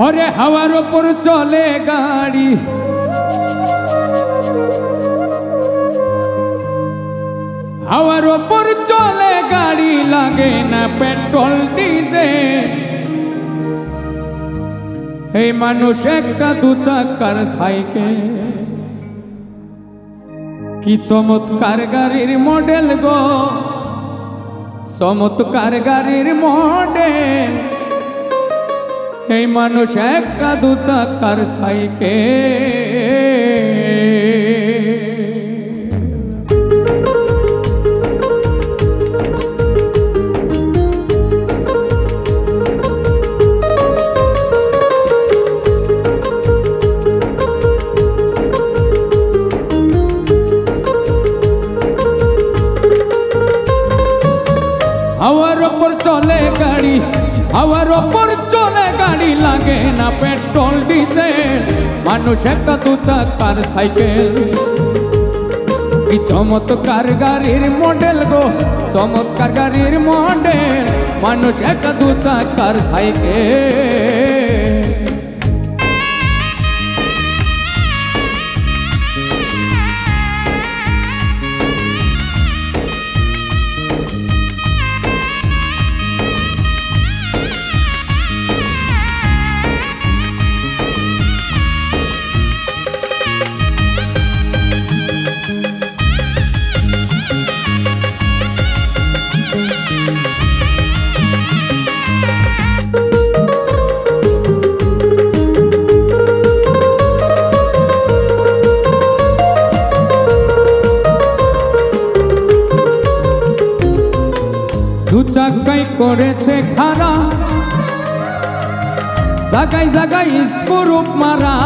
ওরে হাওয়ার ওপর চলে গাড়ি, হাওয়ার ওপর চলে গাড়ি, লাগে না পেট্রোল ডিজেল। এই মানুষ একটা দু চাকার সাইকেল, কি চমৎকার গাড়ির মডেল গো, চমৎকার গাড়ির মডেল। এই মানুষ একটা দু চাকার সাইকেল। হাওয়ার ওপর চলে গাড়ি, হাওয়ার ওপর চলে গাড়ি, লাগে না পেট্রোল ডিজেল। মানুষ একটা দু চাকার সাইকেল, কি চমৎকার গাড়ির মডেল গো, চমৎকার গাড়ির মডেল। মানুষ একটা দু চাকার সাইকেল। দু চাকাই করেছে খারা, জাগাই জাগাই স্কুরুপ মারা,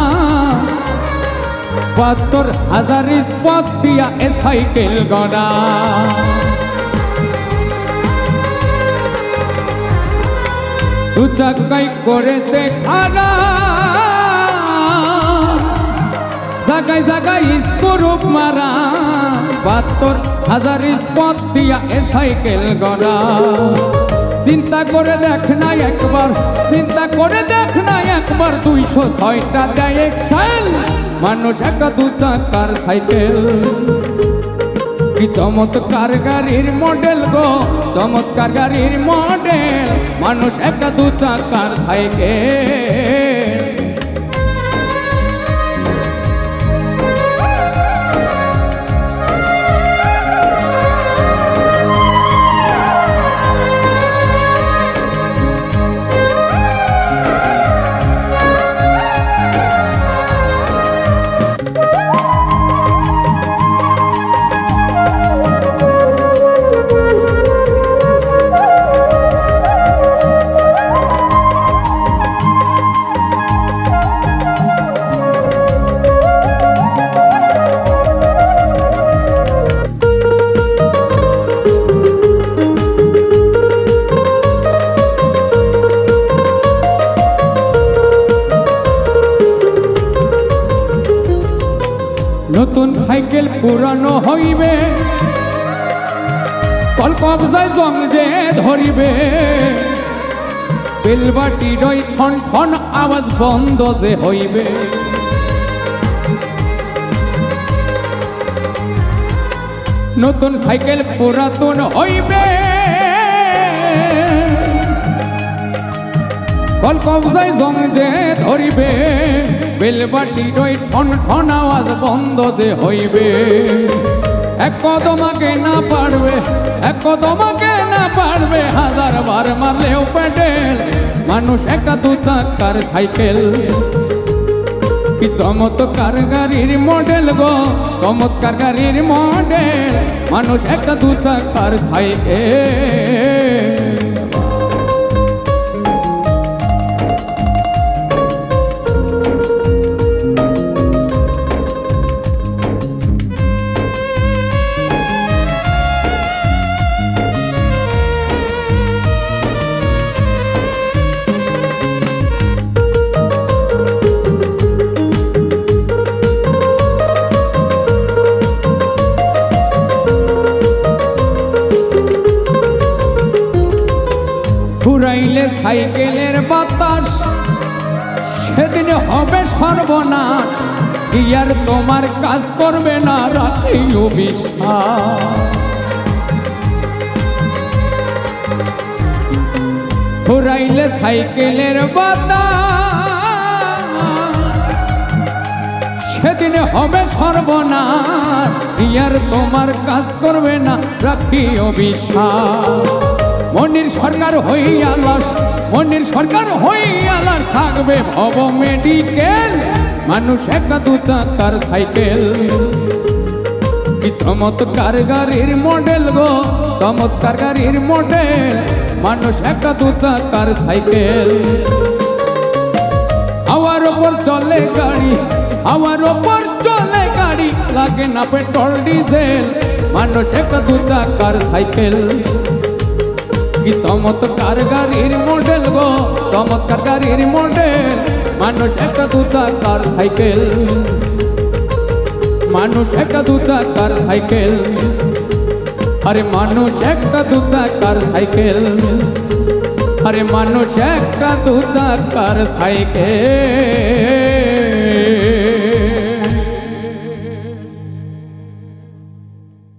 ৭২,০০০ স্পট দিয়া এ সাইকেল গড়া। দু চাকাই করেছে খারা, জাগাই জাগাই স্কুরুপ মারা, ৭২,০০০ স্পট দিয়া এ সাইকেল গড়া। চিন্তা করে দেখ না একবার, চিন্তা করে দেখ না একবার, ২০৬টা দেয় এক্সেল। মানুষ একটা দু চাকার সাইকেল, কি চমৎকার গাড়ির মডেল গো, চমৎকার গাড়ির মডেল। মানুষ একটা দু চাকার সাইকেল। নতুন সাইকেল পুরানো হইবে, কলকবজায় জং যে ধরিবে, বেলবাটি রই ঠন ঠন আওয়াজ বন্ধ যে হইবে। নতুন সাইকেল পুরাতন হইবে, কলকবজায় জং যে ধরিবে, বেলবাটি রই ঠন ঠন আওয়াজ বন্ধ যে হইবে। এক কদমাকে না পারবে, এক কদমাকে না পারবে, ১০০০ বার মারলেও পেডেল। মানুষ একটা দু চাকার সাইকেল, কি চমৎকার গাড়ির মডেল গো, চমৎকার গাড়ির মডেল। মানুষ একটা দু চাকার সাইকেল। ফুরাইলে সাইকেলের বাতাস, সেদিন হবে সর্বনাশ, ইয়ার তোমার কাজ করবে না রাখিও বিশ্বাস। ঘুরাইলে সাইকেলের বাতাস, সেদিন হবে সর্বনাশ, ইয়ার তোমার কাজ করবে না রাখিও বিশ্বাস। মনির সরকার হইয়া লাশ, মনির সরকার হইয়া লাশ, থাকবে ভব মেডিকেল। মানুষ একটা দু চাকার সাইকেল, কি চমৎকার গাড়ির মডেল গো, চমৎকার গাড়ির মডেল। মানুষ একটা দু চাকার সাইকেল, হাওয়ার ওপর চলে গাড়ি, হাওয়ার ওপর চলে গাড়ি, লাগে না পেট্রোল ডিজেল। মানুষ একটা দু চাকার সাইকেল, কি চমৎকার গাড়ির মডেল গো, চমৎকার গাড়ির মডেল। মানুষ একটা দু চাকার সাইকেল, মানুষ একটা দু চাকার সাইকেল। আরে মানুষ একটা দু চাকার সাইকেল, আরে মানুষ একটা দু চাকার সাইকেল।